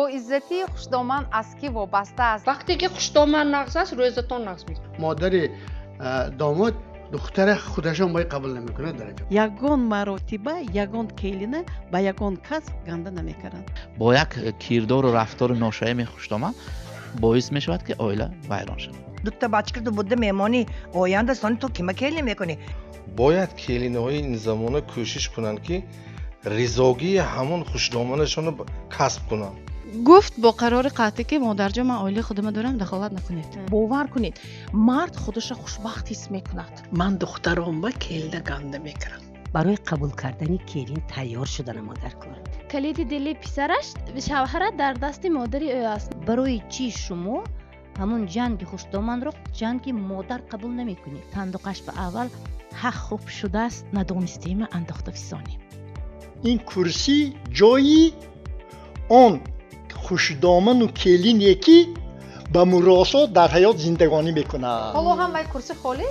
با عزتی خوشدامن از کی وابسته است؟ وقتی که خوشدامن نقض است روزتون نقض میکنه. مادر داماد دختر خودشان باید قبول نمیکنه درجه. یگان مراتبه یگان کلینه با یگان کس گنده نمیکنند. با یک کردار و رفتار ناشایست خوشدامن باعث میشود که عائله ویران شود. دو تا بچه که بوده مهمانی آینده سانی تو کیما کلی میکنی؟ باید کلینه‌های این زمانه کوشش کنن که رضاگی همون خوشدامنشون رو کسب کنن. گفت با قرار قطعی که مادر جان من عائله خودم دارم دخالت نکنید. باور کنید مرد خودش خوشبخت حس میکند. من دخترم با کله گنده میکنم. برای قبول کردن کلین تیار شدن مادر کار. کلید دل پسرش شوهر در دست مادر او است. برای چی شما همون جنگ خوشدامن رو جنگ مادر قبول نمیکنید؟ صندوقش به اول حق خوب شده است ندانستیم انداخته فسانی. این کرسی جایی آن خوشدامن و کلین یکی به مراسات در حیات زندگانی میکنه. حالا هم باید کرسی خالی؟